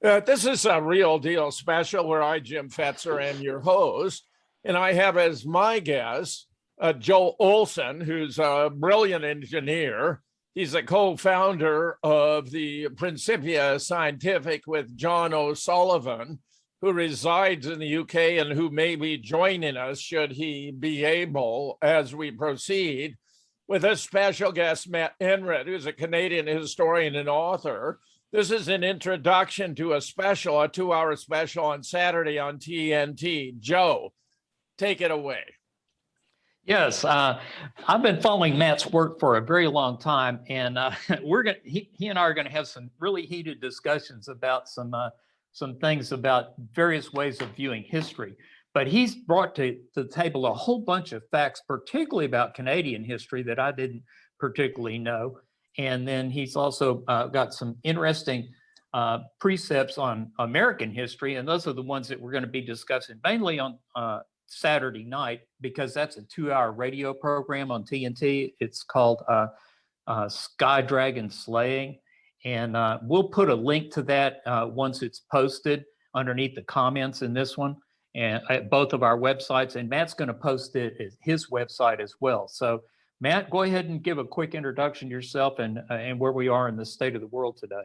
This is a real deal special where I, Jim Fetzer, am your host. And I have as my guest Joe Olsen, who's a brilliant engineer. He's a co-founder of the Principia Scientific with John O'Sullivan, who resides in the UK and who may be joining us should he be able as we proceed with a special guest, Matt Ehret, who's a Canadian historian and author. This is an introduction to a special, a 2-hour special on Saturday on TNT. Joe, take it away. Yes, I've been following Matt's work for a very long time, and he and I are going to have some really heated discussions about some things about various ways of viewing history. But he's brought to the table a whole bunch of facts, particularly about Canadian history that I didn't particularly know. And then he's also got some interesting precepts on American history, and those are the ones that we're going to be discussing mainly on Saturday night, because that's a 2-hour radio program on TNT. It's called Sky Dragon Slaying, and we'll put a link to that once it's posted underneath the comments in this one, and at both of our websites. And Matt's going to post it at his website as well. So Matt, go ahead and give a quick introduction to yourself and where we are in the state of the world today.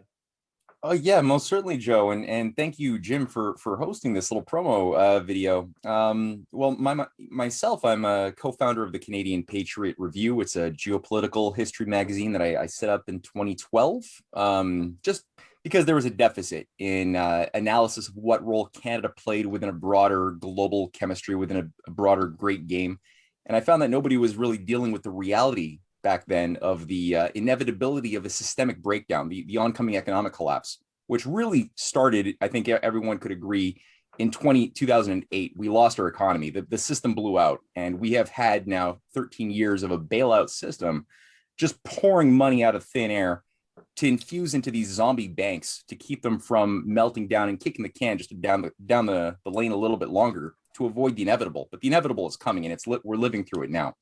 Yeah, most certainly, Joe, and thank you, Jim, for hosting this little promo video. Well, myself, I'm a co-founder of the Canadian Patriot Review. It's a geopolitical history magazine that I set up in 2012, just because there was a deficit in analysis of what role Canada played within a broader global chemistry, within a broader great game. And I found that nobody was really dealing with the reality back then of the inevitability of a systemic breakdown, the oncoming economic collapse, which really started, I think everyone could agree, in 2008. We lost our economy. The system blew out, and we have had now 13 years of a bailout system just pouring money out of thin air to infuse into these zombie banks to keep them from melting down and kicking the can just down the lane a little bit longer to avoid the inevitable. But the inevitable is coming, and we're living through it now.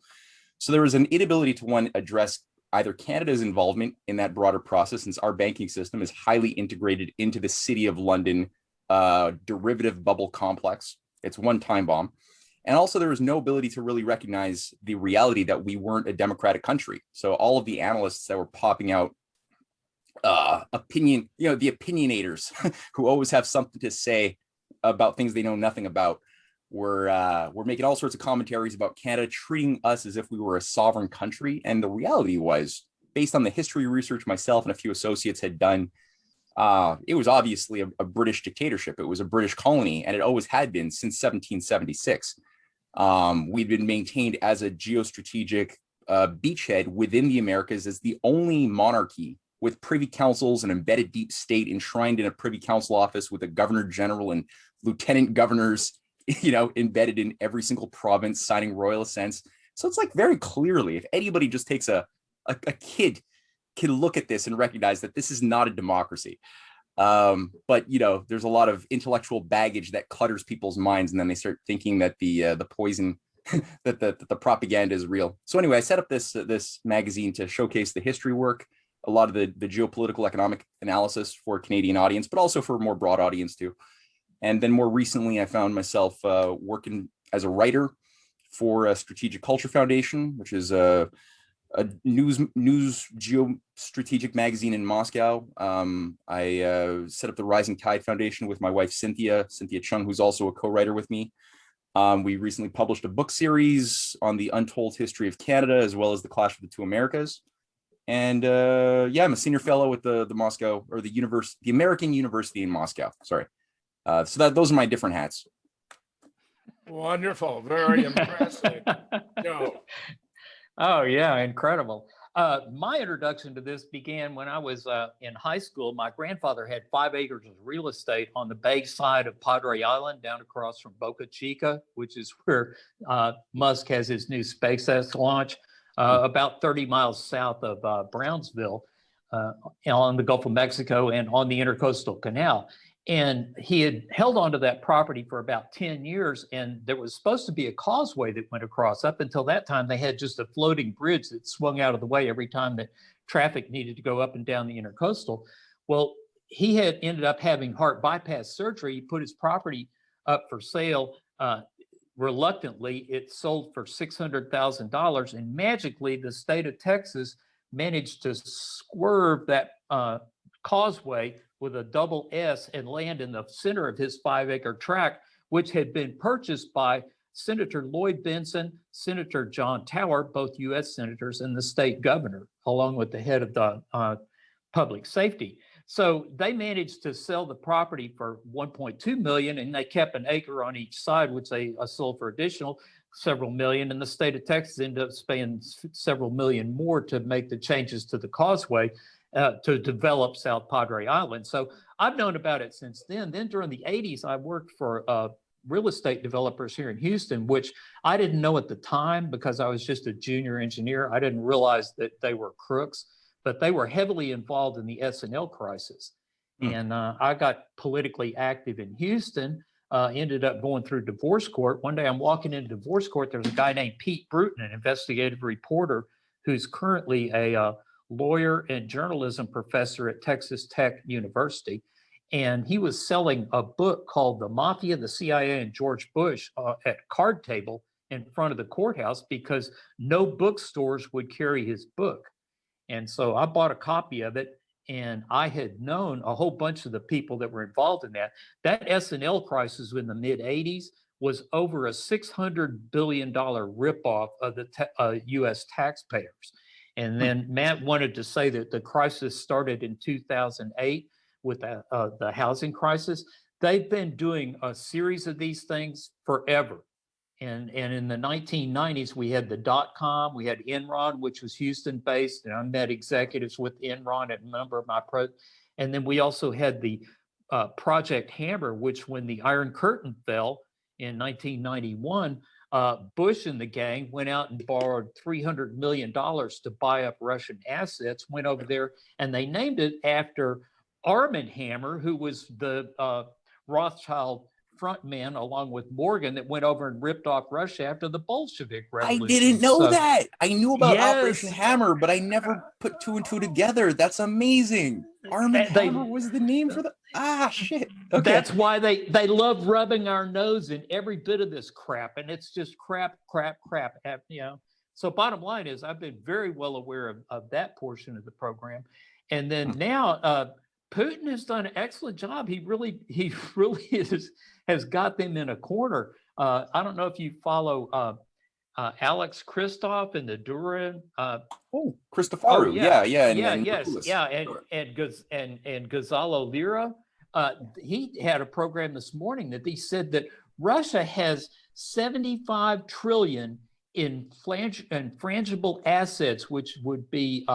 So there was an inability to address either Canada's involvement in that broader process, since our banking system is highly integrated into the City of London derivative bubble complex. It's one time bomb. And also there was no ability to really recognize the reality that we weren't a democratic country. So all of the analysts that were popping out the opinionators who always have something to say about things they know nothing about, we're making all sorts of commentaries about Canada, treating us as if we were a sovereign country. And the reality was, based on the history research myself and a few associates had done, it was obviously a British dictatorship. It was a British colony, and it always had been since 1776. We'd been maintained as a geostrategic beachhead within the Americas as the only monarchy with privy councils and embedded deep state enshrined in a privy council office with a governor general and lieutenant governors, embedded in every single province, signing royal assents. So it's like, very clearly, if anybody just takes a kid can look at this and recognize that this is not a democracy. But there's a lot of intellectual baggage that clutters people's minds, and then they start thinking that the poison that the propaganda is real. So anyway, I set up this magazine to showcase the history work, a lot of the geopolitical economic analysis for a Canadian audience, but also for a more broad audience too. And then more recently, I found myself working as a writer for a Strategic Culture Foundation, which is a news geostrategic magazine in Moscow. I set up the Rising Tide Foundation with my wife, Cynthia Chung, who's also a co-writer with me. We recently published a book series on the untold history of Canada, as well as the clash of the two Americas. And I'm a senior fellow with the Moscow, or the American University in Moscow. Sorry. So those are my different hats. Wonderful. Very impressive. Joe. Oh, yeah. Incredible. My introduction to this began when I was in high school. My grandfather had 5 acres of real estate on the bay side of Padre Island, down across from Boca Chica, which is where Musk has his new SpaceX launch, about 30 miles south of Brownsville, on the Gulf of Mexico and on the Intercoastal Canal. And he had held onto that property for about 10 years, and there was supposed to be a causeway that went across. Up until that time, they had just a floating bridge that swung out of the way every time that traffic needed to go up and down the Intercoastal. Well, he had ended up having heart bypass surgery. He put his property up for sale. Reluctantly, it sold for $600,000, and magically the state of Texas managed to swerve that causeway with a double S and land in the center of his 5-acre tract, which had been purchased by Senator Lloyd Benson, Senator John Tower, both U.S. senators, and the state governor, along with the head of the public safety. So they managed to sell the property for $1.2 million, and they kept an acre on each side, which they sold for additional several million. And the state of Texas ended up spending several million more to make the changes to the causeway to develop South Padre Island. So I've known about it since then. Then during the 80s, I worked for real estate developers here in Houston, which I didn't know at the time because I was just a junior engineer. I didn't realize that they were crooks, but they were heavily involved in the S&L crisis. And I got politically active in Houston, ended up going through divorce court. One day I'm walking into divorce court. There's a guy named Pete Bruton, an investigative reporter who's currently a lawyer and journalism professor at Texas Tech University. And he was selling a book called The Mafia, the CIA, and George Bush at card table in front of the courthouse because no bookstores would carry his book. And so I bought a copy of it, and I had known a whole bunch of the people that were involved in that. That S&L crisis in the mid-'80s was over a $600 billion ripoff of the U.S. taxpayers. And then Matt wanted to say that the crisis started in 2008 with the housing crisis. They've been doing a series of these things forever. And in the 1990s, we had the dot-com, we had Enron, which was Houston-based, and I met executives with Enron at a number of my and then we also had the Project Hammer, which when the Iron Curtain fell in 1991, Bush and the gang went out and borrowed $300 million to buy up Russian assets, went over there, and they named it after Armand Hammer, who was the Rothschild frontman, along with Morgan, that went over and ripped off Russia after the Bolshevik Revolution. I didn't know that. I knew about Yes. Operation Hammer, but I never put two and two together. That's amazing. Armand Hammer was the name for the shit. Okay. That's why they love rubbing our nose in every bit of this crap, and it's just crap. You know. So bottom line is, I've been very well aware of that portion of the program, and then now Putin has done an excellent job. He really has got them in a corner. I don't know if you follow Alex Christoph and the Duran. Christofaru. And Gonzalo Lira. He had a program this morning that he said that Russia has 75 trillion in frangible assets, which would be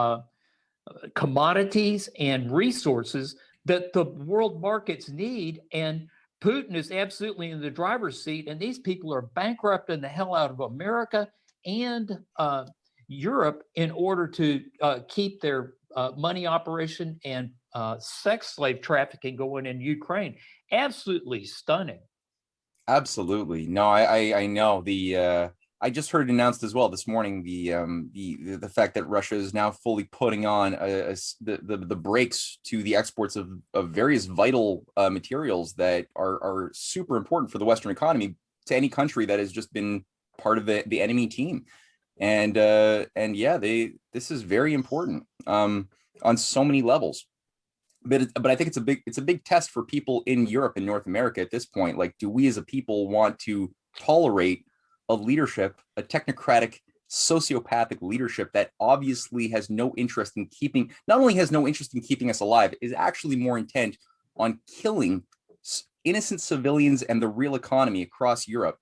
commodities and resources that the world markets need, and Putin is absolutely in the driver's seat, and these people are bankrupting the hell out of America and Europe in order to keep their money operation and sex slave trafficking going in Ukraine. Absolutely stunning. Absolutely. No, I know I just heard it announced as well this morning, the fact that Russia is now fully putting on the brakes to the exports of various vital materials that are super important for the Western economy to any country that has just been part of the enemy team. And yeah, this is very important on so many levels. But I think it's a big test for people in Europe and North America at this point. Like, do we as a people want to tolerate a leadership, a technocratic, sociopathic leadership that obviously has no interest in keeping, not only has no interest in keeping us alive, is actually more intent on killing innocent civilians and the real economy across Europe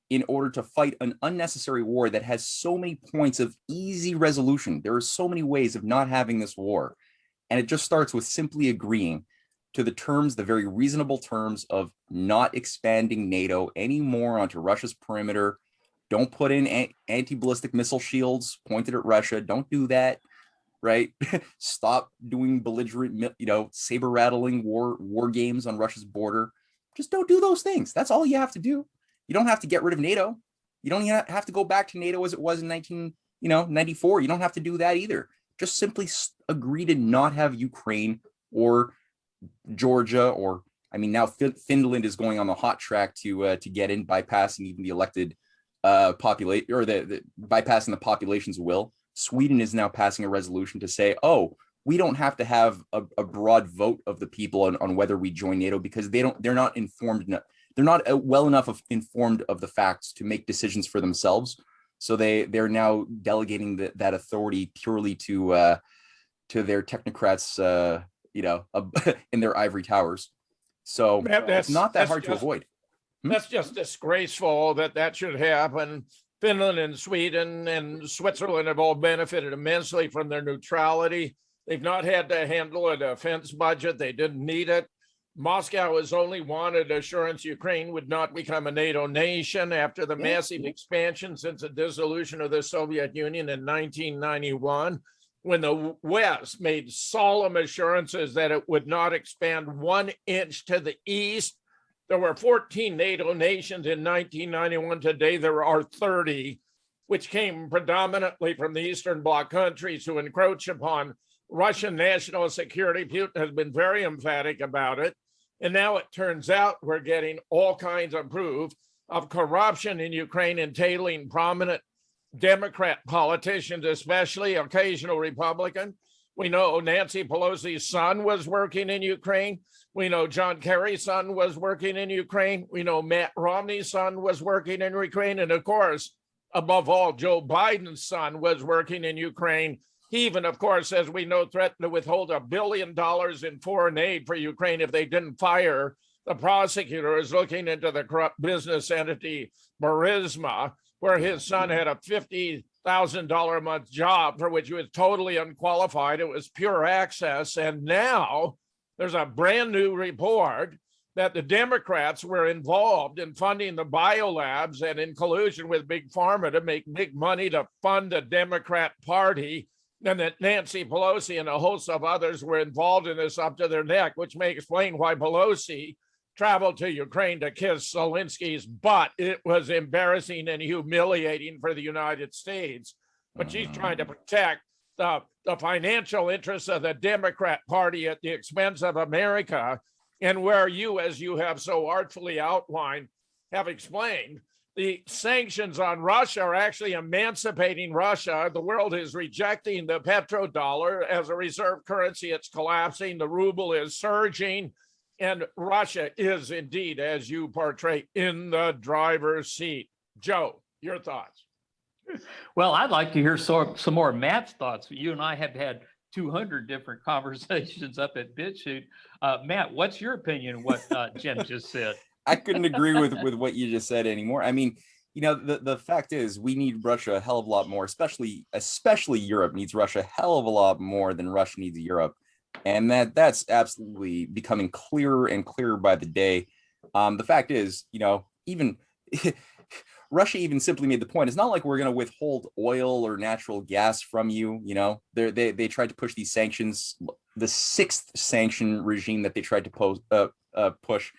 in order to fight an unnecessary war that has so many points of easy resolution. There are so many ways of not having this war. And it just starts with simply agreeing to the terms, the very reasonable terms of not expanding NATO anymore onto Russia's perimeter. Don't put in anti-ballistic missile shields pointed at Russia. Don't do that, right? Stop doing belligerent, saber rattling war games on Russia's border. Just don't do those things. That's all you have to do. You don't have to get rid of NATO. You don't have to go back to NATO as it was in 1994. You don't have to do that either. Just simply agree to not have Ukraine or Georgia, or I mean, now Finland is going on the hot track to get in, bypassing even the elected population, or the bypassing the population's will. Sweden is now passing a resolution to say, oh, we don't have to have a broad vote of the people on whether we join NATO, because they're not informed. They're not well enough informed of the facts to make decisions for themselves. So they're now delegating that authority purely to their technocrats, in their ivory towers. So it's not that hard to avoid. That's just disgraceful that should happen. Finland and Sweden and Switzerland have all benefited immensely from their neutrality. They've not had to handle a defense budget. They didn't need it. Moscow has only wanted assurance Ukraine would not become a NATO nation after the massive expansion since the dissolution of the Soviet Union in 1991, when the West made solemn assurances that it would not expand 1 inch to the east. There were 14 NATO nations in 1991. Today, there are 30, which came predominantly from the Eastern Bloc countries who encroach upon Russian national security. Putin has been very emphatic about it. And now it turns out we're getting all kinds of proof of corruption in Ukraine, entailing prominent Democrat politicians, especially occasional Republican. We know Nancy Pelosi's son was working in Ukraine. We know John Kerry's son was working in Ukraine. We know Matt Romney's son was working in Ukraine. And of course, above all, Joe Biden's son was working in Ukraine. He even, of course, as we know, threatened to withhold $1 billion in foreign aid for Ukraine if they didn't fire the prosecutor who's looking into the corrupt business entity Burisma, where his son had a $50,000 a month job for which he was totally unqualified. It was pure access. And now there's a brand new report that the Democrats were involved in funding the biolabs and in collusion with Big Pharma to make big money to fund the Democrat Party, and that Nancy Pelosi and a host of others were involved in this up to their neck, which may explain why Pelosi traveled to Ukraine to kiss Zelensky's butt. It was embarrassing and humiliating for the United States, but she's trying to protect the financial interests of the Democrat Party at the expense of America, and where you, as you have so artfully outlined, have explained, the sanctions on Russia are actually emancipating Russia. The world is rejecting the petrodollar as a reserve currency. It's collapsing. The ruble is surging. And Russia is indeed, as you portray, in the driver's seat. Joe, your thoughts? Well, I'd like to hear some more Matt's thoughts. You and I have had 200 different conversations up at Bitchute. Matt, what's your opinion of what Jim just said? I couldn't agree with what you just said anymore. I mean, the fact is we need Russia a hell of a lot more, especially Europe needs Russia a hell of a lot more than Russia needs Europe. And that's absolutely becoming clearer and clearer by the day. The fact is, even Russia even simply made the point. It's not like we're going to withhold oil or natural gas from you. They tried to push these sanctions. The 6th sanction regime that they tried to push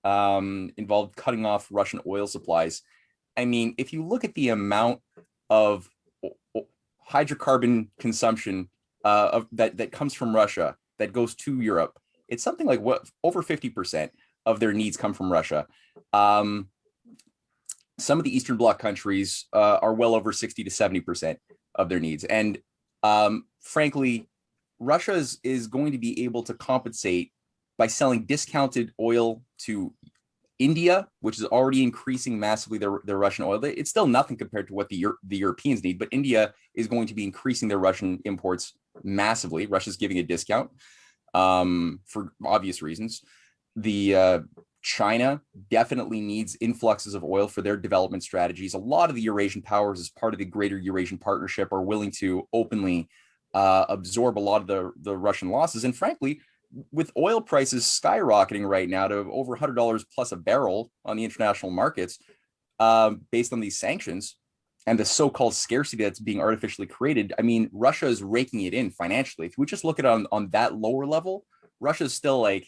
involved cutting off Russian oil supplies. I mean, if you look at the amount of hydrocarbon consumption that comes from Russia that goes to Europe, it's something like over 50% of their needs come from Russia. Some of the Eastern Bloc countries are well over 60 to 70% of their needs. And frankly, Russia is going to be able to compensate by selling discounted oil to India, which is already increasing massively their Russian oil. It's still nothing compared to what the Europeans need, but India is going to be increasing their Russian imports massively. Russia's giving a discount for obvious reasons. China definitely needs influxes of oil for their development strategies. A lot of the Eurasian powers, as part of the greater Eurasian partnership, are willing to openly absorb a lot of the Russian losses. And frankly, with oil prices skyrocketing right now to over $100 plus a barrel on the international markets, based on these sanctions and the so-called scarcity that's being artificially created, I mean, Russia is raking it in financially. If we just look at it on that lower level, Russia's still like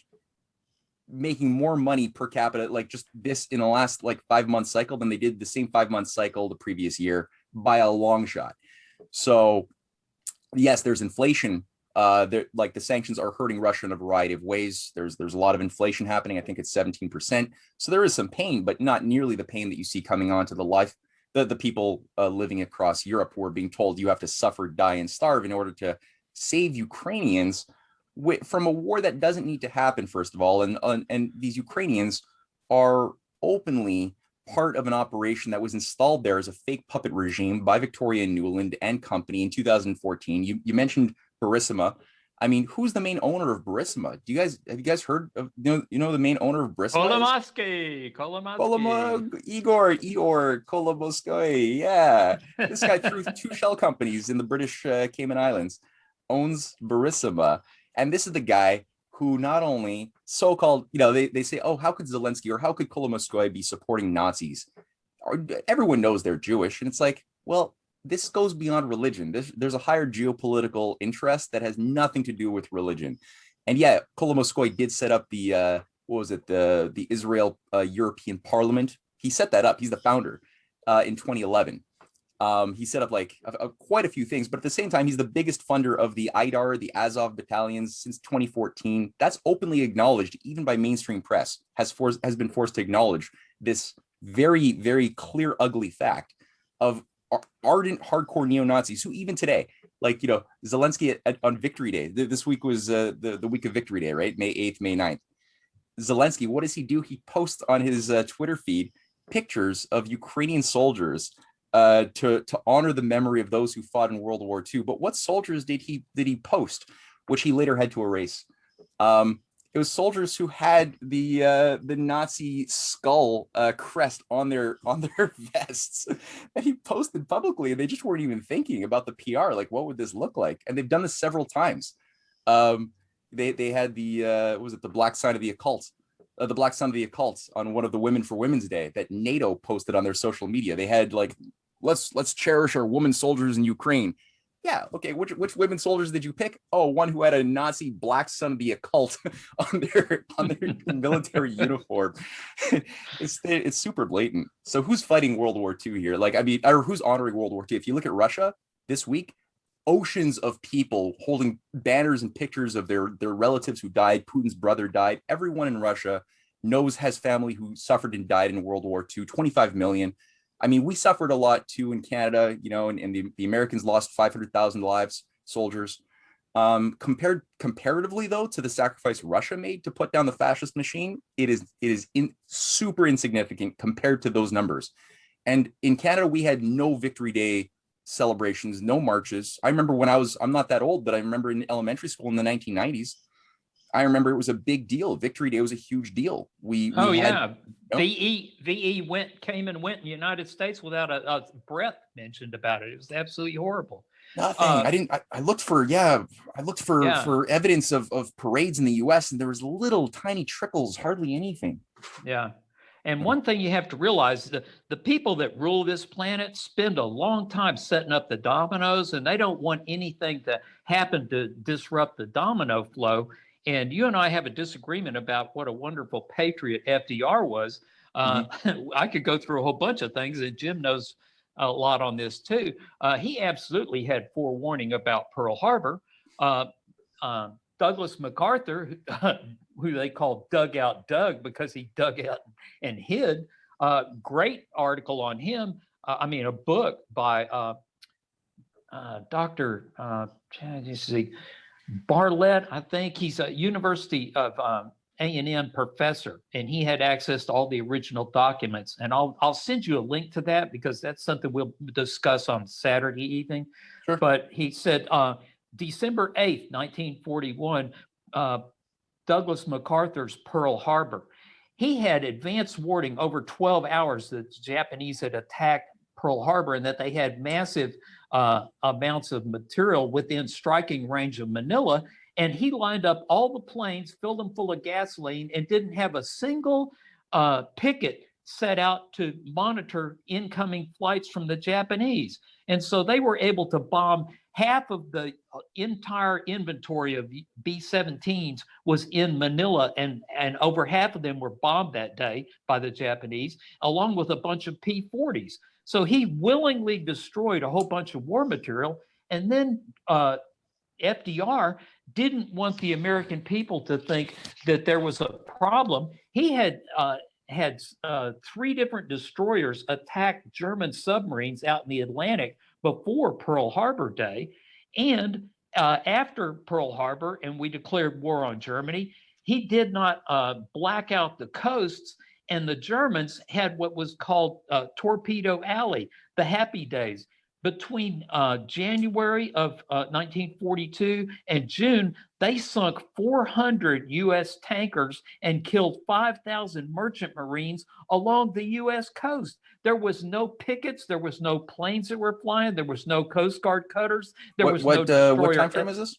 making more money per capita, like just this in the last 5-month cycle than they did the same 5-month cycle the previous year by a long shot. So yes, there's inflation like the sanctions are hurting Russia in a variety of ways. There's a lot of inflation happening. I think it's 17%. So there is some pain, but not nearly the pain that you see coming onto the people living across Europe who are being told you have to suffer, die, and starve in order to save Ukrainians from a war that doesn't need to happen, first of all. And these Ukrainians are openly part of an operation that was installed there as a fake puppet regime by Victoria Nuland and company in 2014. You mentioned Burisma. I mean, who's the main owner of Burisma? Have you guys heard of, you know the main owner of Burisma? Igor Kolomoskoy. Yeah, this guy through 2 shell companies in the British Cayman Islands owns Burisma, and this is the guy who not only so-called, they say, oh, how could Zelensky or how could Kolomoskoy be supporting Nazis? Everyone knows they're Jewish, and it's like, well, this goes beyond religion. There's a higher geopolitical interest that has nothing to do with religion. And yeah, Kolomoskoy did set up the the Israel European Parliament. He set that up. He's the founder in 2011. He set up like quite a few things, but at the same time, he's the biggest funder of the IDAR, the Azov battalions since 2014. That's openly acknowledged, even by mainstream press, has been forced to acknowledge this very, very clear, ugly fact of ardent, hardcore neo-Nazis who even today, like, Zelensky on Victory Day, this week was the week of Victory Day, right? May 8th, May 9th. Zelensky, what does he do? He posts on his Twitter feed pictures of Ukrainian soldiers to honor the memory of those who fought in World War II. But what soldiers did he post, which he later had to erase? It was soldiers who had the Nazi skull crest on their vests that he posted publicly, and they just weren't even thinking about the PR. Like, what would this look like? And they've done this several times. They had the black sign of the occult. The black sign of the occult on one of the Women for Women's Day that NATO posted on their social media. They had like, let's cherish our women soldiers in Ukraine. Yeah, okay. Which women soldiers did you pick? Oh, one who had a Nazi black son of the occult on their military uniform. It's super blatant. So who's fighting World War II here? Like, I mean, or who's honoring World War II? If you look at Russia this week, oceans of people holding banners and pictures of their relatives who died. Putin's brother died. Everyone in Russia has family who suffered and died in World War II. 25 million. I mean, we suffered a lot too in Canada, and the Americans lost 500,000 lives, soldiers. Comparatively, though, to the sacrifice Russia made to put down the fascist machine, it is super insignificant compared to those numbers. And in Canada, we had no Victory Day celebrations, no marches. I remember I'm not that old, but I remember in elementary school in the 1990s, I remember it was a big deal. Victory Day was a huge deal. VE came and went in the United States without a breath mentioned about it. It was absolutely horrible. Nothing. I looked for evidence of parades in the US, and there was little tiny trickles, hardly anything. Yeah. And one thing you have to realize, the people that rule this planet spend a long time setting up the dominoes, and they don't want anything to happen to disrupt the domino flow. And you and I have a disagreement about what a wonderful patriot FDR was. I could go through a whole bunch of things, and Jim knows a lot on this too. He absolutely had forewarning about Pearl Harbor. Douglas MacArthur, who they call Dugout Doug because he dug out and hid, great article on him. A book by Dr. Bartlett, I think. He's a University of A&M professor, and he had access to all the original documents. And I'll send you a link to that because that's something we'll discuss on Saturday evening. Sure. But he said, December 8th, 1941, Douglas MacArthur's Pearl Harbor. He had advance warning over 12 hours that the Japanese had attacked Pearl Harbor and that they had massive amounts of material within striking range of Manila. And he lined up all the planes, filled them full of gasoline, and didn't have a single picket set out to monitor incoming flights from the Japanese. And so they were able to bomb half of the entire inventory of B-17s was in Manila, and over half of them were bombed that day by the Japanese, along with a bunch of P-40s. So he willingly destroyed a whole bunch of war material. And then FDR didn't want the American people to think that there was a problem. He had three different destroyers attack German submarines out in the Atlantic before Pearl Harbor Day. And after Pearl Harbor, and we declared war on Germany, he did not black out the coasts. And the Germans had what was called Torpedo Alley, the Happy Days. Between January of 1942 and June, they sunk 400 U.S. tankers and killed 5,000 merchant marines along the U.S. coast. There was no pickets. There was no planes that were flying. There was no Coast Guard cutters. There was no destroyer. What time frame is this?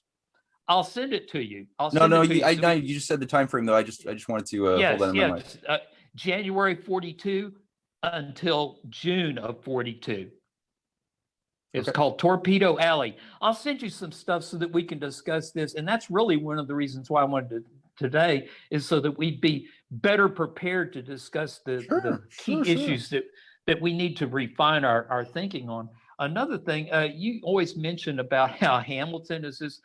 I'll send it to you. You just said the time frame though. I just wanted to hold that in my mind. January 42 until June of 42. It's called Torpedo Alley. I'll send you some stuff so that we can discuss this. And that's really one of the reasons why I wanted to today, is so that we'd be better prepared to discuss the key issues that we need to refine our thinking on. Another thing, you always mention about how Hamilton is this,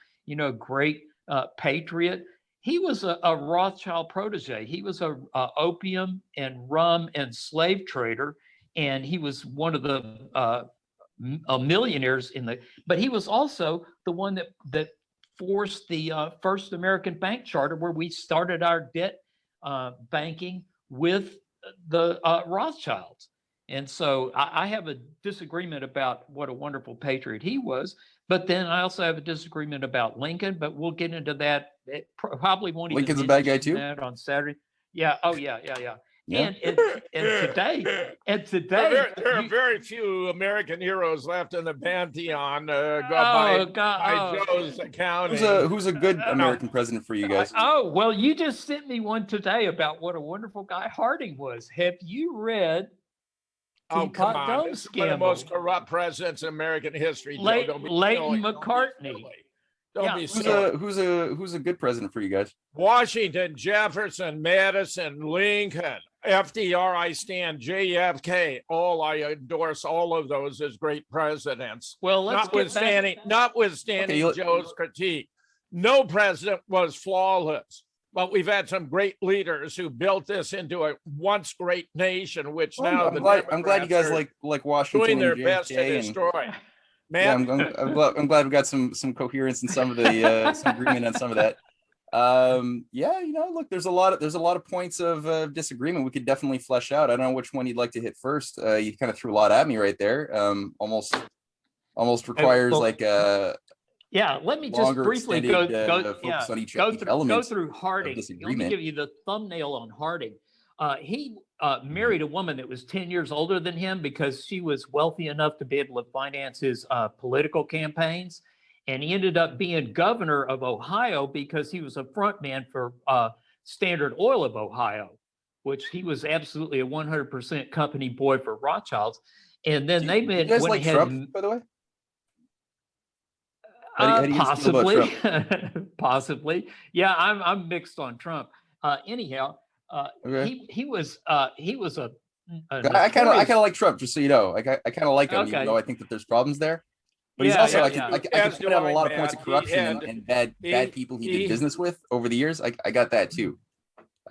great patriot. He was a Rothschild protege. He was a opium and rum and slave trader, and he was one of the millionaires but he was also the one that forced the first American bank charter, where we started our debt banking with the Rothschilds. And so I have a disagreement about what a wonderful patriot he was, but then I also have a disagreement about Lincoln, but we'll get into that. It probably won't even Lincoln's a bad guy too. That on Saturday. Yeah. Oh yeah. Yeah. And today, there are very few American heroes left in the pantheon. By Joe's account. Who's a good American president for you guys? Well, you just sent me one today about what a wonderful guy Harding was. Have you read? Come on! This is one of the most corrupt presidents in American history. Leighton McCartney. Don't be silly. Who's a good president for you guys? Washington, Jefferson, Madison, Lincoln, FDR, I stand, JFK, I endorse all of those as great presidents. Well, notwithstanding Joe's critique, no president was flawless, but we've had some great leaders who built this into a once great nation, which now I'm glad you guys like Washington doing their and best to destroy. Yeah, I'm glad we got some coherence in some of the some agreement on some of that. Look, there's a lot of points of disagreement we could definitely flesh out. I don't know which one you'd like to hit first. You kind of threw a lot at me right there. Almost requires let me just briefly go through Harding. Let me give you the thumbnail on Harding. He married a woman that was 10 years older than him because she was wealthy enough to be able to finance his political campaigns. And he ended up being governor of Ohio because he was a front man for Standard Oil of Ohio, which he was absolutely a 100% company boy for Rothschilds. And then they went like ahead Trump, by the way? Possibly. Possibly. Yeah, I'm mixed on Trump. Anyhow, he was a I kind of like Trump, just so you know. I kind of like him, even though I think that there's problems there. But he's also I can point out a lot of points of corruption and bad people he did business with over the years. I got that too.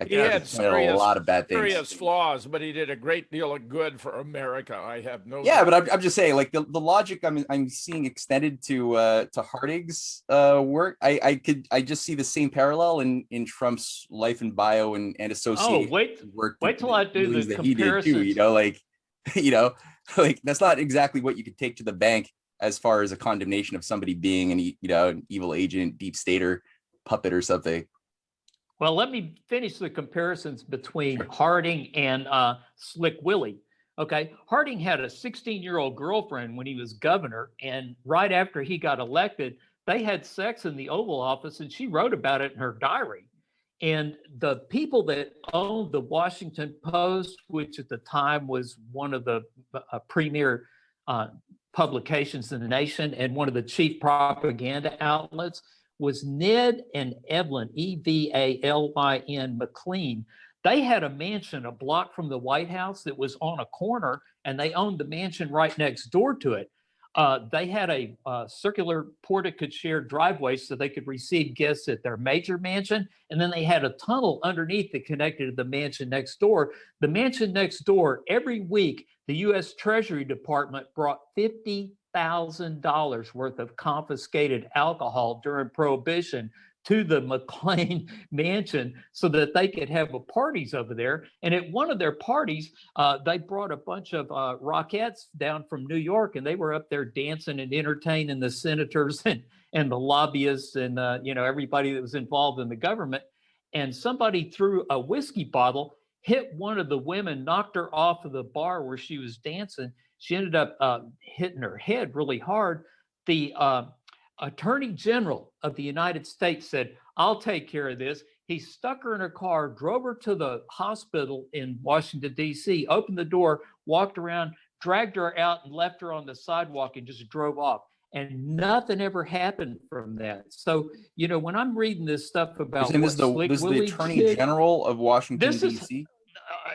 He had a lot of bad things. Serious flaws, but he did a great deal of good for America. I have no. Yeah, but I'm just saying, like the logic I'm seeing extended to Harding's work. I just see the same parallel in Trump's life and bio and associated work. Wait till I do the comparison. Like that's not exactly what you could take to the bank as far as a condemnation of somebody being an evil agent, deep stater, puppet or something. Well, let me finish the comparisons between Harding and Slick Willie. Okay, Harding had a 16-year-old girlfriend when he was governor, and right after he got elected, they had sex in the Oval Office, and she wrote about it in her diary. And the people that owned the Washington Post, which at the time was one of the premier publications in the nation and one of the chief propaganda outlets, was Ned and Evelyn, Evalyn McLean. They had a mansion a block from the White House that was on a corner, and they owned the mansion right next door to it. They had a circular porte-cochere driveway so they could receive guests at their major mansion. And then they had a tunnel underneath that connected to the mansion next door. The mansion next door, every week, the U.S. Treasury Department brought $50,000 worth of confiscated alcohol during Prohibition to the McLean mansion so that they could have parties over there. And at one of their parties, they brought a bunch of Rockettes down from New York, and they were up there dancing and entertaining the senators and the lobbyists and everybody that was involved in the government. And somebody threw a whiskey bottle, hit one of the women, knocked her off of the bar where she was dancing. She ended up hitting her head really hard. The Attorney General of the United States said, "I'll take care of this." He stuck her in her car, drove her to the hospital in Washington, D.C., opened the door, walked around, dragged her out and left her on the sidewalk and just drove off. And nothing ever happened from that. So, when I'm reading this stuff about this is the Attorney General of Washington, D.C.?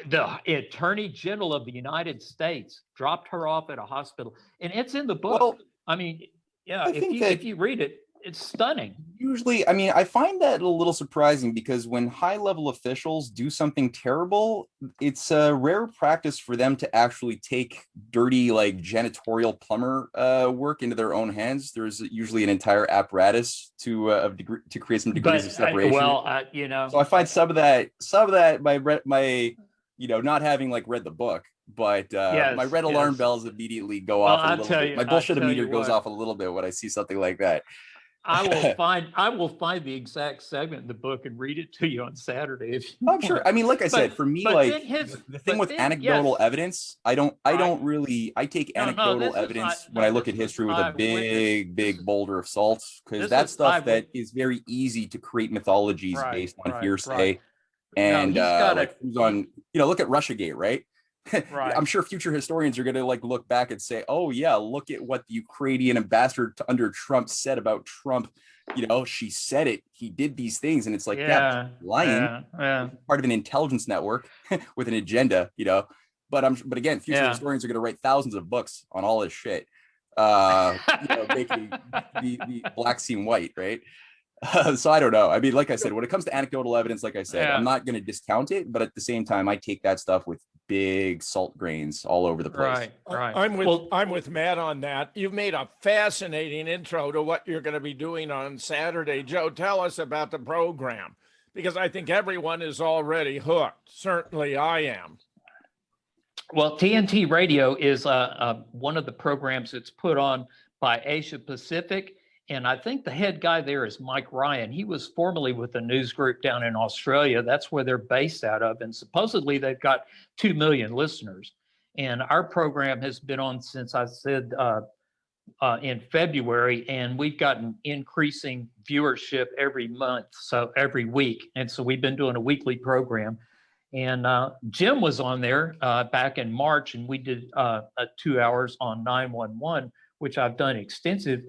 The Attorney General of the United States dropped her off at a hospital. And it's in the book. Well, I mean, yeah, if you read it, it's stunning. Usually, I mean, I find that a little surprising because when high-level officials do something terrible, it's a rare practice for them to actually take dirty, like janitorial plumber work into their own hands. There's usually an entire apparatus to create some degrees of separation. So I find some of that my not having read the book. But my red alarm bells immediately go off a little bit. My bullshit meter goes off a little bit when I see something like that. I will find the exact segment in the book and read it to you on Saturday if you I'm sure. I mean, like I said, for me, the thing with anecdotal evidence, I take anecdotal evidence when I look at history with a big boulder of salt, because that's stuff that is very easy to create mythologies based on hearsay. And look at Russiagate, right? Right. I'm sure future historians are going to look back and say, "Oh yeah, look at what the Ukrainian ambassador under Trump said about Trump. She said it. He did these things," and it's like, lying, part of an intelligence network with an agenda. But again, future historians are going to write thousands of books on all this shit, making the black seem white, right? So I don't know. I mean, like I said, when it comes to anecdotal evidence, like I said, I'm not going to discount it, but at the same time, I take that stuff with big salt grains all over the place. Right. I'm with Matt on that. You've made a fascinating intro to what you're going to be doing on Saturday. Joe, tell us about the program, because I think everyone is already hooked. Certainly I am. Well, TNT Radio is one of the programs that's put on by Asia Pacific. And I think the head guy there is Mike Ryan. He was formerly with a news group down in Australia. That's where they're based out of. And supposedly they've got 2 million listeners. And our program has been on since, I said, in February. And we've gotten increasing viewership every month, so every week. And so we've been doing a weekly program. And Jim was on there back in March, and we did 2 hours on 911, which I've done extensive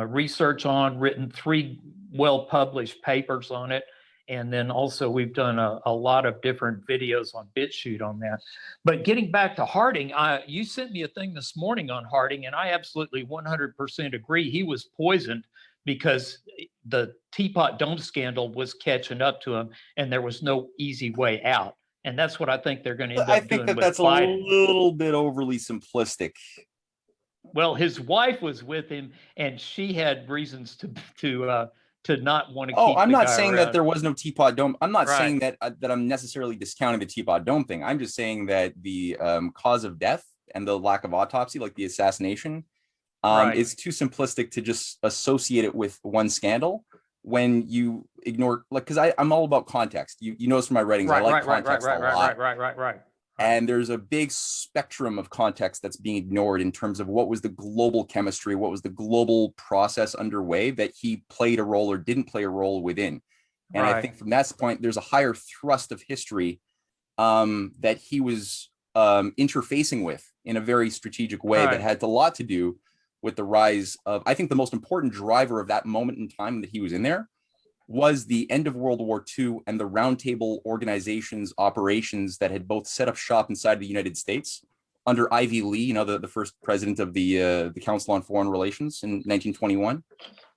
research on, written 3 well-published papers on it. And then also we've done a lot of different videos on Bitchute on that. But getting back to Harding, you sent me a thing this morning on Harding, and I absolutely 100% agree. He was poisoned because the Teapot Dome scandal was catching up to him, and there was no easy way out. And that's what I think they're going to end up doing with Biden. That's a little bit overly simplistic. Well, his wife was with him, and she had reasons to not want to. Oh, I'm not saying that there was no Teapot Dome. I'm not saying that I'm necessarily discounting the Teapot Dome thing. I'm just saying that the cause of death and the lack of autopsy, like the assassination, is too simplistic to just associate it with one scandal when you ignore, because I'm all about context. You notice from my writings, I like context a lot. Right. And there's a big spectrum of context that's being ignored in terms of what was the global chemistry, what was the global process underway that he played a role or didn't play a role within. And I think from that point, there's a higher thrust of history that he was interfacing with in a very strategic way that had a lot to do with the rise of, I think the most important driver of that moment in time that he was in there was the end of World War II and the roundtable organizations, operations that had both set up shop inside the United States under Ivy Lee, you know, the first president of the Council on Foreign Relations in 1921,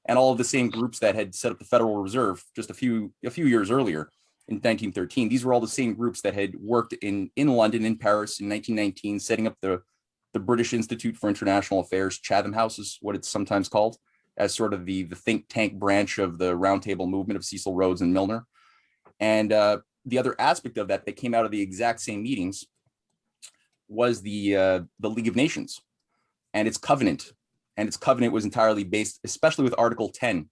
and all of the same groups that had set up the Federal Reserve just a few years earlier in 1913. These were all the same groups that had worked in London, in Paris in 1919, setting up the British Institute for International Affairs. Chatham House is what it's sometimes called, as sort of the think tank branch of the Round Table movement of Cecil Rhodes and Milner. And the other aspect of that came out of the exact same meetings was the League of Nations and its covenant. And its covenant was entirely based, especially with Article 10,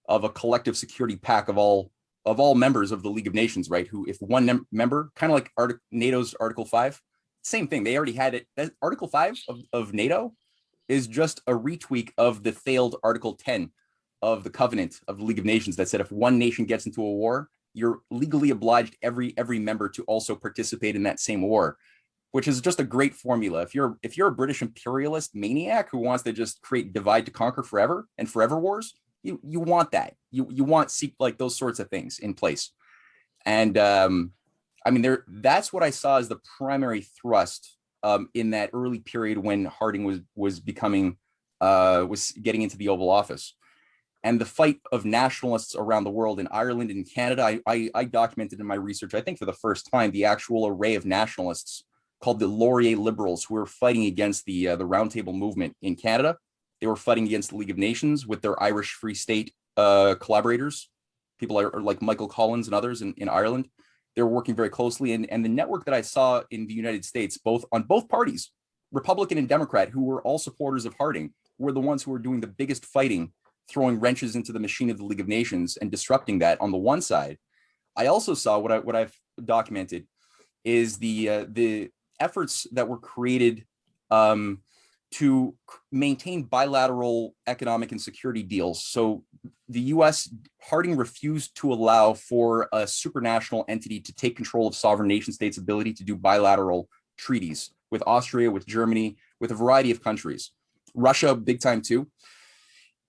of a collective security pact of all members of the League of Nations, right? Who, if one member, kind of like NATO's Article 5, same thing. They already had it. Article 5 of NATO is just a retweak of the failed Article 10 of the covenant of the League of Nations that said if one nation gets into a war, you're legally obliged every member to also participate in that same war, which is just a great formula. If you're a British imperialist maniac who wants to just create divide to conquer forever and forever wars, you want that. You want like those sorts of things in place. And I mean, that's what I saw as the primary thrust in that early period when Harding was getting into the Oval Office. And the fight of nationalists around the world in Ireland and Canada, I documented in my research, I think for the first time, the actual array of nationalists called the Laurier Liberals, who were fighting against the Round Table movement in Canada. They were fighting against the League of Nations with their Irish Free State collaborators, people like Michael Collins and others in Ireland. They were working very closely. And the network that I saw in the United States, on both parties, Republican and Democrat, who were all supporters of Harding, were the ones who were doing the biggest fighting, throwing wrenches into the machine of the League of Nations and disrupting that on the one side. I also saw what I've documented is the efforts that were created to maintain bilateral economic and security deals. So the US, Harding refused to allow for a supranational entity to take control of sovereign nation states' ability to do bilateral treaties with Austria, with Germany, with a variety of countries. Russia, big time too.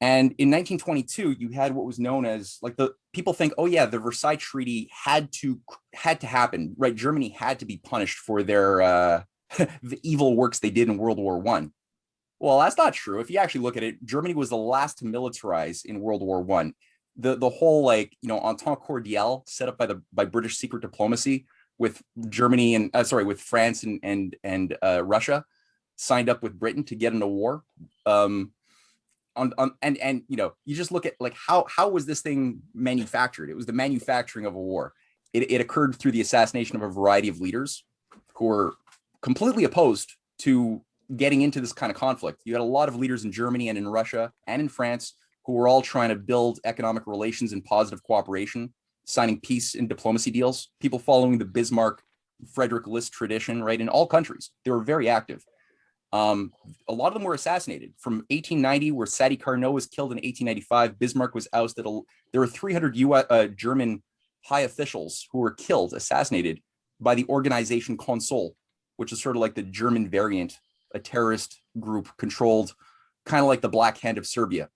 And in 1922, you had what was known as, like, the people think, oh yeah, the Versailles Treaty had to happen, right? Germany had to be punished for their the evil works they did in World War I. Well, that's not true. If you actually look at it, Germany was the last to militarize in World War I. The whole, like, you know, entente cordiale set up by British secret diplomacy with Germany and with France and Russia, signed up with Britain to get into war. And you know, you just look at, like, how was this thing manufactured? It was the manufacturing of a war. It occurred through the assassination of a variety of leaders who were completely opposed to getting into this kind of conflict. You had a lot of leaders in Germany and in Russia and in France who were all trying to build economic relations and positive cooperation, signing peace and diplomacy deals. People following the Bismarck, Frederick List tradition, right? In all countries, they were very active. A lot of them were assassinated. From 1890, where Sadi Carnot was killed in 1895, Bismarck was ousted. There were 300 German high officials who were killed, assassinated by the organization Consol, which is sort of like the German variant, a terrorist group controlled, kind of like the Black Hand of Serbia.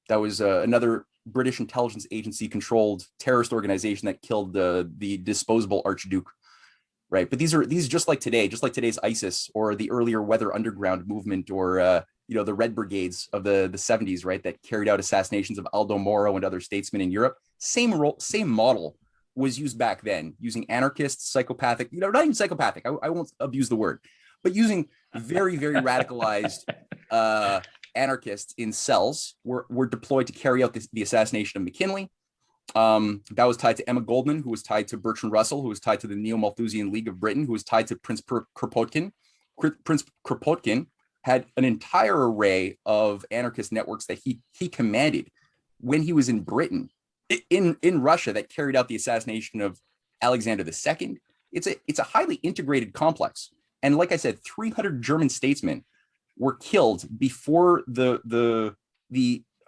That was another British intelligence agency controlled terrorist organization that killed the disposable Archduke. Right. But these just like today's ISIS or the earlier Weather Underground movement, or, you know, the Red Brigades of the 70s, right, that carried out assassinations of Aldo Moro and other statesmen in Europe. Same model was used back then, using anarchists, psychopathic, you know, not even psychopathic, I won't abuse the word, but using very, very radicalized anarchists in cells were deployed to carry out the assassination of McKinley. That was tied to Emma Goldman, who was tied to Bertrand Russell, who was tied to the Neo-Malthusian League of Britain, who was tied to Prince Kropotkin. Prince Kropotkin had an entire array of anarchist networks that he commanded when he was in Britain, in Russia, that carried out the assassination of Alexander II. It's a highly integrated complex. And like I said, 300 German statesmen were killed before the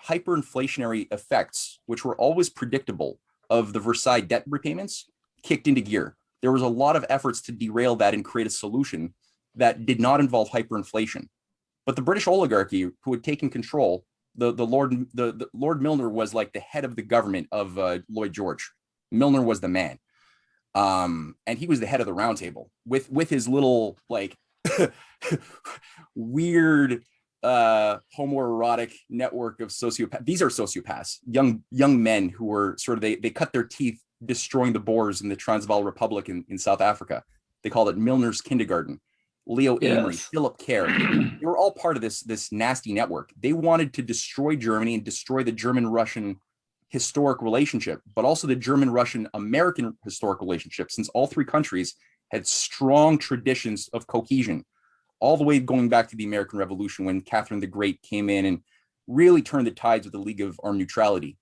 hyperinflationary effects, which were always predictable, of the Versailles debt repayments kicked into gear. There was a lot of efforts to derail that and create a solution that did not involve hyperinflation. But the British oligarchy, who had taken control, the Lord Milner was like the head of the government of Lloyd George. Milner was the man. And he was the head of the Round Table with his little, like, weird homoerotic network of sociopaths. These are sociopaths, young men who were sort of, they cut their teeth destroying the Boers in the Transvaal Republic in South Africa. They called it Milner's Kindergarten. Leo Amory, Philip Kerr, they were all part of this nasty network. They wanted to destroy Germany and destroy the German-Russian historic relationship, but also the German-Russian-American historic relationship, since all three countries had strong traditions of cohesion, all the way going back to the American Revolution, when Catherine the Great came in and really turned the tides with the League of Armed Neutrality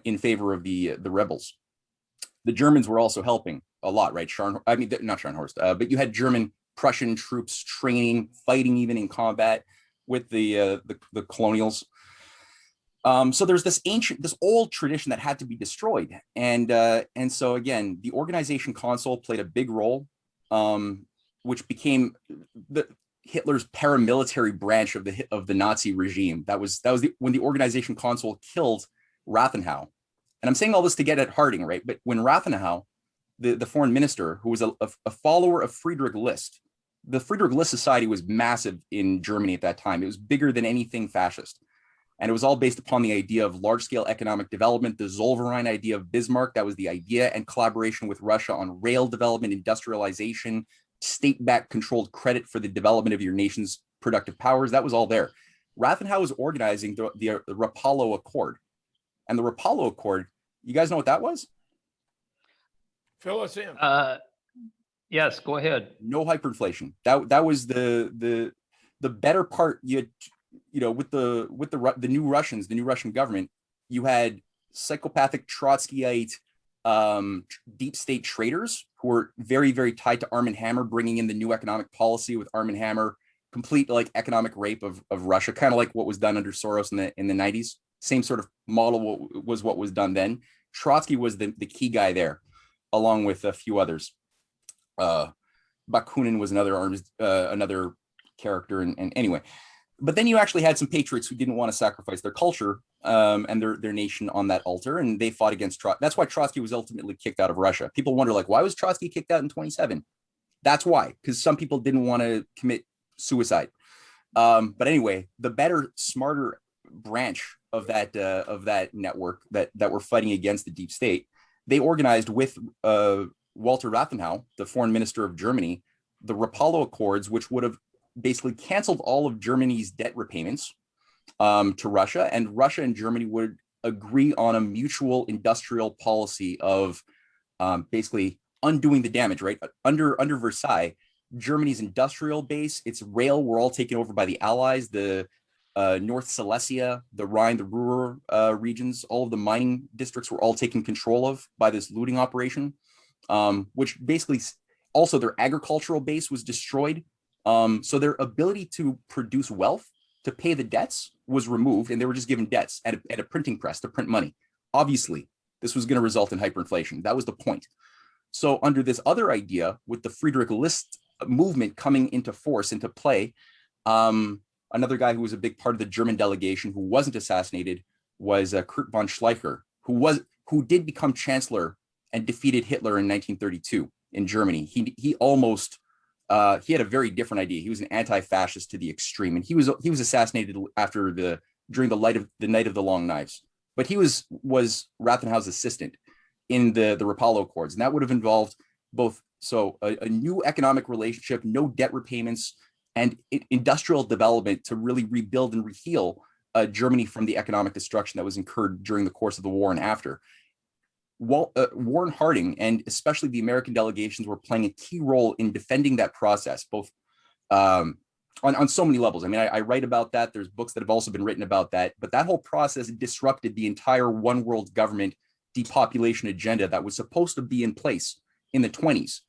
in favor of the rebels. The Germans were also helping a lot, right? Not Scharnhorst, but you had German Prussian troops training, fighting even in combat with the colonials. So there's this old tradition that had to be destroyed, and so again, the Organization Council played a big role, which became Hitler's paramilitary branch of the Nazi regime. That was when the Organization Council killed Rathenau. And I'm saying all this to get at Harding, right? But when Rathenau, the foreign minister, who was a follower of Friedrich List, the Friedrich List Society was massive in Germany at that time. It was bigger than anything fascist. And it was all based upon the idea of large-scale economic development, the Zollverein idea of Bismarck, that was the idea, and collaboration with Russia on rail development, industrialization, state-backed controlled credit for the development of your nation's productive powers. That was all there. Rathenau was organizing the Rapallo Accord. And the Rapallo Accord, you guys know what that was? Fill us in. Yes, go ahead. No hyperinflation. That was the better part. You know, with the new Russians, the new Russian government, you had psychopathic Trotskyite deep state traders who were very, very tied to Arm & Hammer, bringing in the new economic policy with Arm & Hammer, complete like economic rape of Russia, kind of like what was done under Soros in the 90s. Same sort of model was what was done then. Trotsky was the key guy there, along with a few others. Bakunin was another character, and anyway. But then you actually had some patriots who didn't want to sacrifice their culture and their nation on that altar, and they fought against Trotsky. That's why Trotsky was ultimately kicked out of Russia. People wonder, like, why was Trotsky kicked out in 27? That's why, because some people didn't want to commit suicide. But anyway, the better, smarter branch of that network that were fighting against the deep state, they organized with Walter Rathenau, the foreign minister of Germany, the Rapallo Accords, which would have basically canceled all of Germany's debt repayments to Russia, and Russia and Germany would agree on a mutual industrial policy of basically undoing the damage, right? Under Versailles, Germany's industrial base, its rail, were all taken over by the Allies. The North Silesia, the Rhine, the Ruhr regions, all of the mining districts were all taken control of by this looting operation, which basically also their agricultural base was destroyed. So their ability to produce wealth, to pay the debts, was removed, and they were just given debts at a printing press to print money. Obviously, this was going to result in hyperinflation. That was the point. So under this other idea, with the Friedrich List movement coming into force, into play, another guy who was a big part of the German delegation who wasn't assassinated was Kurt von Schleicher, who did become chancellor and defeated Hitler in 1932 in Germany. He almost he had a very different idea. He was an anti-fascist to the extreme, and he was assassinated during the Night of the Long Knives. But he was Rathenau's assistant in the Rapallo Accords, and that would have involved both a new economic relationship, no debt repayments, and industrial development to really rebuild and reheal Germany from the economic destruction that was incurred during the course of the war and after. Warren Harding, and especially the American delegations, were playing a key role in defending that process, both on so many levels. I mean, I write about that. There's books that have also been written about that, but that whole process disrupted the entire one world government depopulation agenda that was supposed to be in place in the 20s.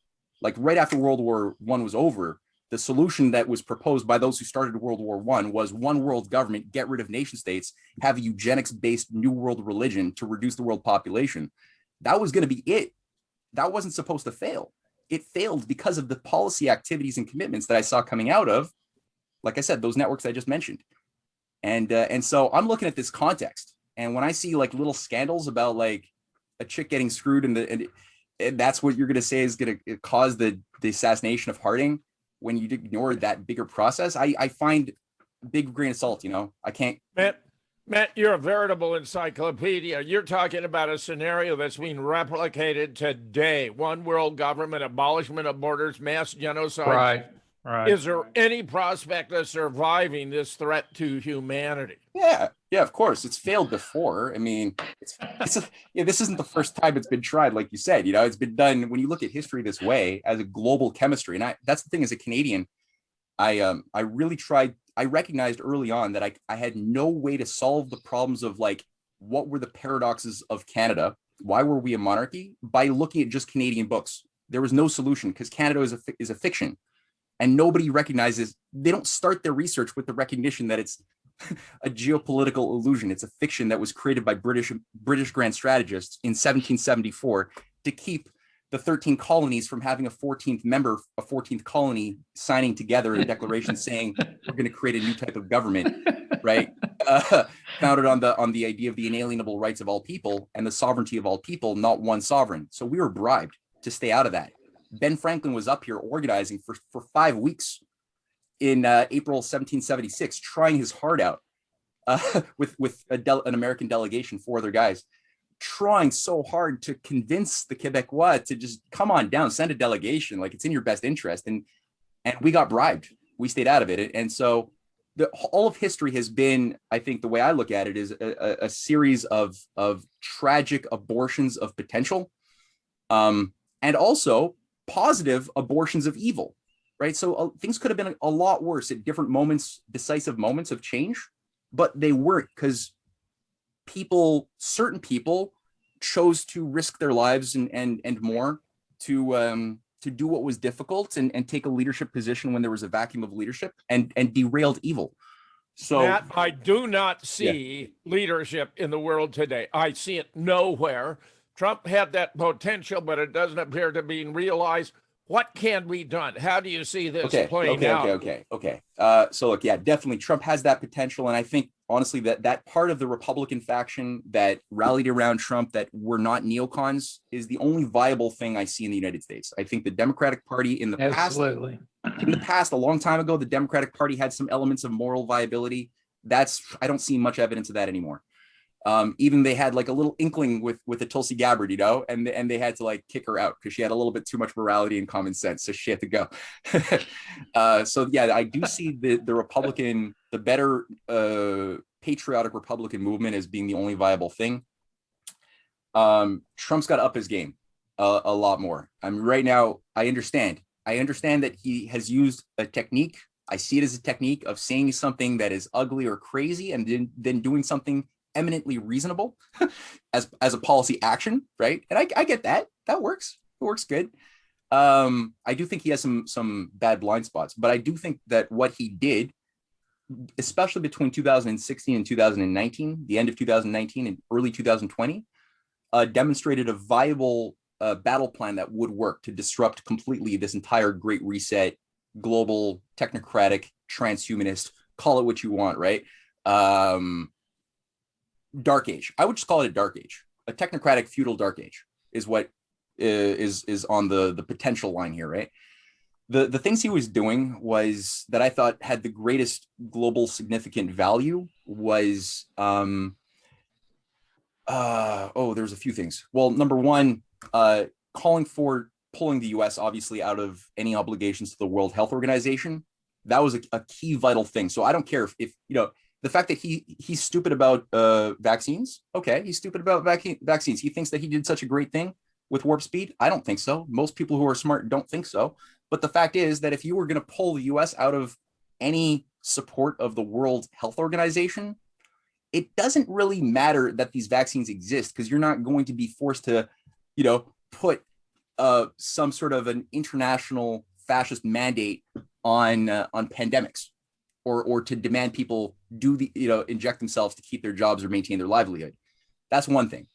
Like right after World War I was over, the solution that was proposed by those who started World War I was one world government, get rid of nation states, have a eugenics-based new world religion to reduce the world population. That was going to be it. That wasn't supposed to fail. It failed because of the policy activities and commitments that I saw coming out of, like I said, those networks I just mentioned. And so I'm looking at this context, and when I see like little scandals about like a chick getting screwed and that's what you're going to say is going to cause the assassination of Harding, when you ignore that bigger process, I find big grain of salt, I can't. Matt, you're a veritable encyclopedia. You're talking about a scenario that's being replicated today. One world government, abolishment of borders, mass genocide. Right. Is there any prospect of surviving this threat to humanity? Yeah, of course. It's failed before. I mean, this isn't the first time it's been tried, like you said. It's been done when you look at history this way as a global chemistry. And that's the thing, as a Canadian, I really tried. I recognized early on that I had no way to solve the problems of like, what were the paradoxes of Canada? Why were we a monarchy? By looking at just Canadian books. There was no solution, because Canada is a fiction. And nobody recognizes, they don't start their research with the recognition that it's a geopolitical illusion. It's a fiction that was created by British grand strategists in 1774 to keep the 13 colonies from having a 14th colony signing together a declaration saying we're going to create a new type of government, right? Founded on the idea of the inalienable rights of all people and the sovereignty of all people, not one sovereign. So we were bribed to stay out of that. Ben Franklin was up here organizing for 5 weeks in April 1776, trying his heart out with an American delegation, 4 other guys, trying so hard to convince the Quebecois to just come on down, send a delegation, like it's in your best interest. And we got bribed. We stayed out of it. And so all of history has been, I think the way I look at it, is a series of tragic abortions of potential, and also positive abortions of evil, right? So things could have been a lot worse at different moments, decisive moments of change, but they weren't, because certain people chose to risk their lives and more to do what was difficult and take a leadership position when there was a vacuum of leadership, and derailed evil. So Matt, I do not see leadership in the world today. I see it nowhere. Trump had that potential, but it doesn't appear to be realized. What can be done? How do you see this playing out? Okay. So look, yeah, definitely Trump has that potential. And I think, honestly, that part of the Republican faction that rallied around Trump, that were not neocons, is the only viable thing I see in the United States. I think the Democratic Party in the past, a long time ago, the Democratic Party had some elements of moral viability. I don't see much evidence of that anymore. Even they had like a little inkling with the Tulsi Gabbard, and they had to like kick her out because she had a little bit too much morality and common sense, so she had to go. So yeah, I do see the Republican, the better patriotic Republican movement as being the only viable thing. Trump's got to up his game a lot more. I mean, right now, I understand that he has used a technique. I see it as a technique of saying something that is ugly or crazy, and then doing something eminently reasonable as a policy action, right? And I get that works. It works good. I do think he has some bad blind spots, but I do think that what he did, especially between 2016 and 2019, the end of 2019 and early 2020, demonstrated a viable battle plan that would work to disrupt completely this entire Great Reset, global, technocratic, transhumanist, call it what you want, right? Dark age. I would just call it a dark age. A technocratic feudal dark age is what is on the potential line here, right? The things he was doing was that I thought had the greatest global significant value was there's a few things. Well, number one, calling for pulling the US obviously out of any obligations to the World Health Organization. That was a key vital thing. So I don't care if the fact that he's stupid about vaccines. Okay, he's stupid about vaccines. He thinks that he did such a great thing with warp speed. I don't think so. Most people who are smart don't think so. But the fact is that if you were going to pull the US out of any support of the World Health Organization, it doesn't really matter that these vaccines exist, because you're not going to be forced to, put some sort of an international fascist mandate on pandemics. Or to demand people inject themselves to keep their jobs or maintain their livelihood. That's one thing.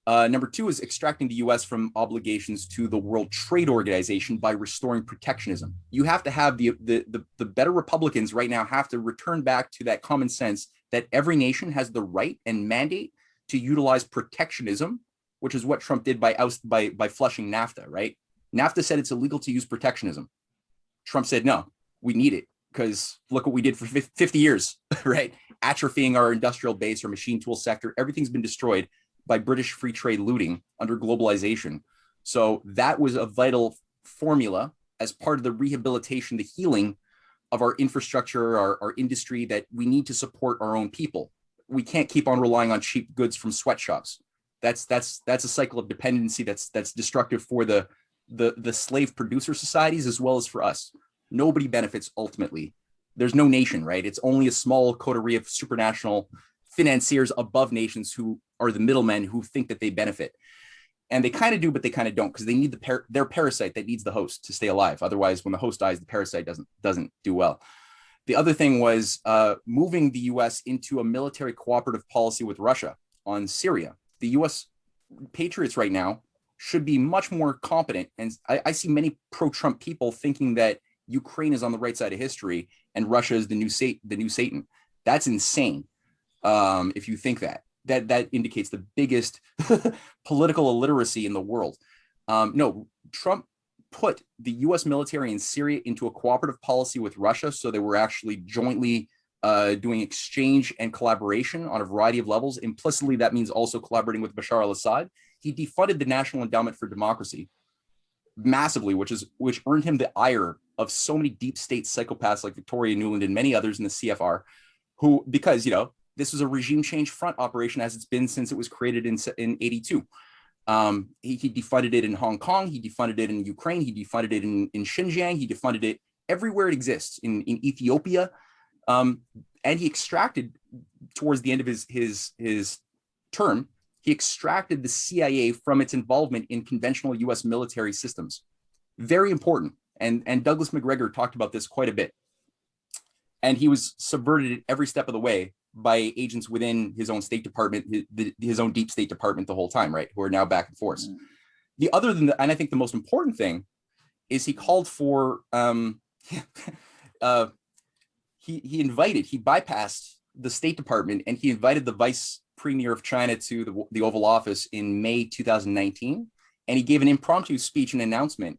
Number two is extracting the US from obligations to the World Trade Organization by restoring protectionism. You have to have the better Republicans right now have to return back to that common sense that every nation has the right and mandate to utilize protectionism, which is what Trump did by flushing NAFTA, right? NAFTA said it's illegal to use protectionism. Trump said, no, we need it because look what we did for 50 years, right? Atrophying our industrial base, our machine tool sector, everything's been destroyed by British free trade looting under globalization. So that was a vital formula as part of the rehabilitation, the healing of our infrastructure, our industry, that we need to support our own people. We can't keep on relying on cheap goods from sweatshops. That's a cycle of dependency that's destructive for the slave producer societies as well as for us. Nobody benefits ultimately. There's no nation, right? It's only a small coterie of supranational financiers above nations who are the middlemen who think that they benefit. And they kind of do, but they kind of don't, because they need their parasite that needs the host to stay alive. Otherwise, when the host dies, the parasite doesn't do well. The other thing was moving the U.S. into a military cooperative policy with Russia on Syria. The U.S. patriots right now should be much more competent. And I see many pro-Trump people thinking that Ukraine is on the right side of history and Russia is the new Satan. That's insane. If you think that indicates the biggest political illiteracy in the world. No, Trump put the U.S. military in Syria into a cooperative policy with Russia, so they were actually jointly doing exchange and collaboration on a variety of levels. Implicitly, that means also collaborating with Bashar al-Assad. He defunded the National Endowment for Democracy massively, which earned him the ire of so many deep state psychopaths like Victoria Nuland and many others in the CFR, who, because, this was a regime change front operation as it's been since it was created in 82. He defunded it in Hong Kong. He defunded it in Ukraine. He defunded it in Xinjiang. He defunded it everywhere it exists in Ethiopia. And he extracted, towards the end of his term, he extracted the CIA from its involvement in conventional US military systems. Very important. And Douglas McGregor talked about this quite a bit. And he was subverted at every step of the way by agents within his own State Department, his own deep State Department the whole time, right? Who are now back in force. The other than and I think the most important thing is he called for, he bypassed the State Department and he invited the Vice Premier of China to the Oval Office in May 2019. And he gave an impromptu speech and announcement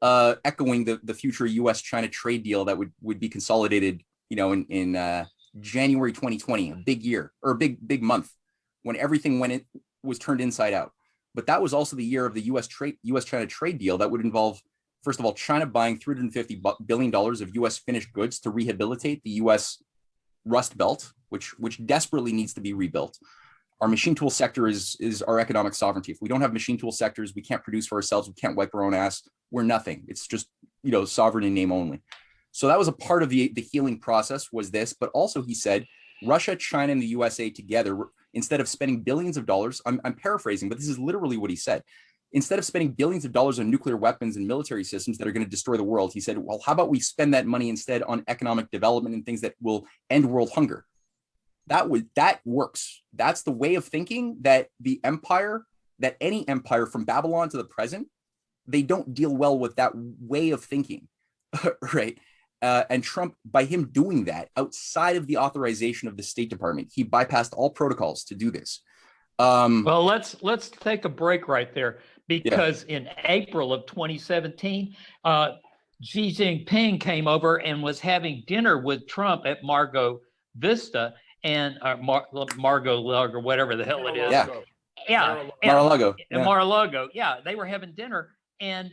echoing the future U.S.-China trade deal that would be consolidated, in January 2020, a big year or a big month when everything was turned inside out. But that was also the year of the U.S.-China trade deal that would involve, first of all, China buying $350 billion of U.S. finished goods to rehabilitate the U.S. Rust Belt, which desperately needs to be rebuilt. Our machine tool sector is our economic sovereignty. If we don't have machine tool sectors, we can't produce for ourselves. We can't wipe our own ass. We're nothing. It's just, sovereign in name only. So that was a part of the healing process was this, but also he said, Russia, China, and the USA together, instead of spending billions of dollars, I'm paraphrasing, but this is literally what he said. Instead of spending billions of dollars on nuclear weapons and military systems that are going to destroy the world, he said, well, how about we spend that money instead on economic development and things that will end world hunger? That works. That's the way of thinking that any empire from Babylon to the present, they don't deal well with that way of thinking, right? And Trump, by him doing that outside of the authorization of the State Department, he bypassed all protocols to do this. Well, let's take a break right there, because in April of 2017, Xi Jinping came over and was having dinner with Trump at Margot Vista and Mar-a-Lago, or whatever the hell it is. Mar-a-Lago. Mar-a-Lago. Yeah, they were having dinner, and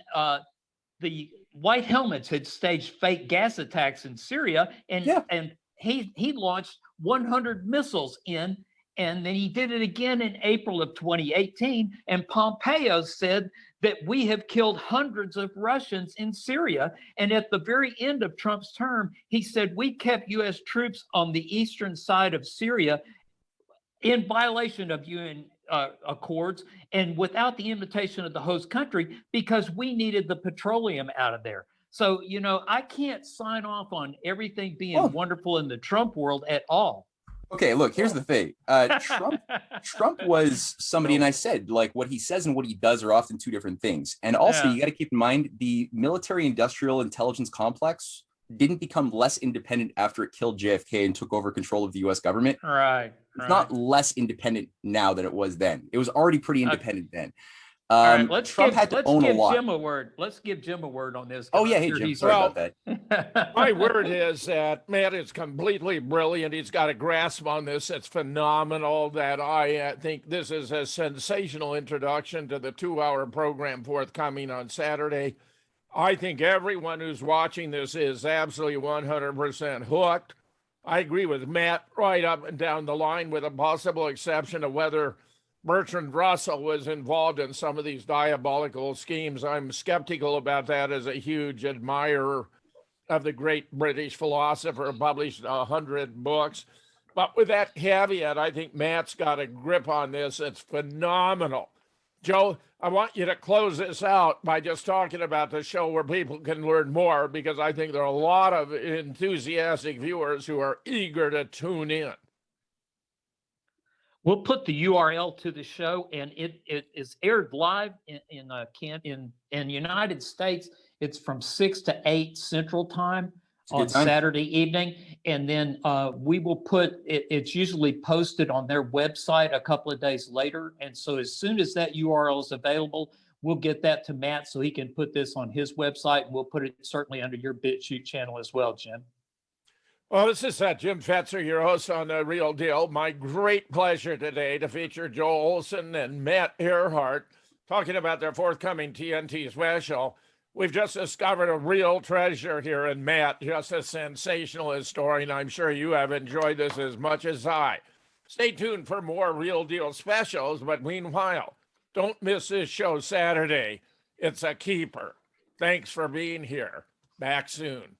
the White Helmets had staged fake gas attacks in Syria, and he launched 100 missiles in, and then he did it again in April of 2018. And Pompeo said that we have killed hundreds of Russians in Syria. And at the very end of Trump's term, he said we kept U.S. troops on the eastern side of Syria in violation of UN accords and without the invitation of the host country because we needed the petroleum out of there. So, I can't sign off on everything being wonderful in the Trump world at all. Okay, look, here's the thing. Trump was somebody, and I said, like, what he says and what he does are often two different things. And also, you got to keep in mind, the military-industrial intelligence complex didn't become less independent after it killed JFK and took over control of the U.S. government. Right. It's not less independent now than it was then. It was already pretty independent then. All right, let's Trump had to own a lot. Jim a word. Let's give Jim a word on this. Oh yeah, hey Jim, sorry about that. My word is that Matt is completely brilliant. He's got a grasp on this. It's phenomenal that I think this is a sensational introduction to the 2-hour program forthcoming on Saturday. I think everyone who's watching this is absolutely 100% hooked. I agree with Matt right up and down the line, with a possible exception of whether Bertrand Russell was involved in some of these diabolical schemes. I'm skeptical about that as a huge admirer of the great British philosopher, published 100 books. But with that caveat, I think Matt's got a grip on this. It's phenomenal. Joe, I want you to close this out by just talking about the show where people can learn more, because I think there are a lot of enthusiastic viewers who are eager to tune in. We'll put the URL to the show, and it is aired live in United States. It's from 6 to 8 Central Time on Saturday evening, and then we will put it. It's usually posted on their website a couple of days later, and so as soon as that URL is available, we'll get that to Matt so he can put this on his website, and we'll put it certainly under your Bitchute channel as well, Jim. Well, this is Jim Fetzer, your host on The Real Deal. My great pleasure today to feature Joe Olsen and Matt Ehret talking about their forthcoming TNT special. We've just discovered a real treasure here in Matt, just a sensational historian. I'm sure you have enjoyed this as much as I. Stay tuned for more Real Deal specials, but meanwhile, don't miss this show Saturday. It's a keeper. Thanks for being here. Back soon.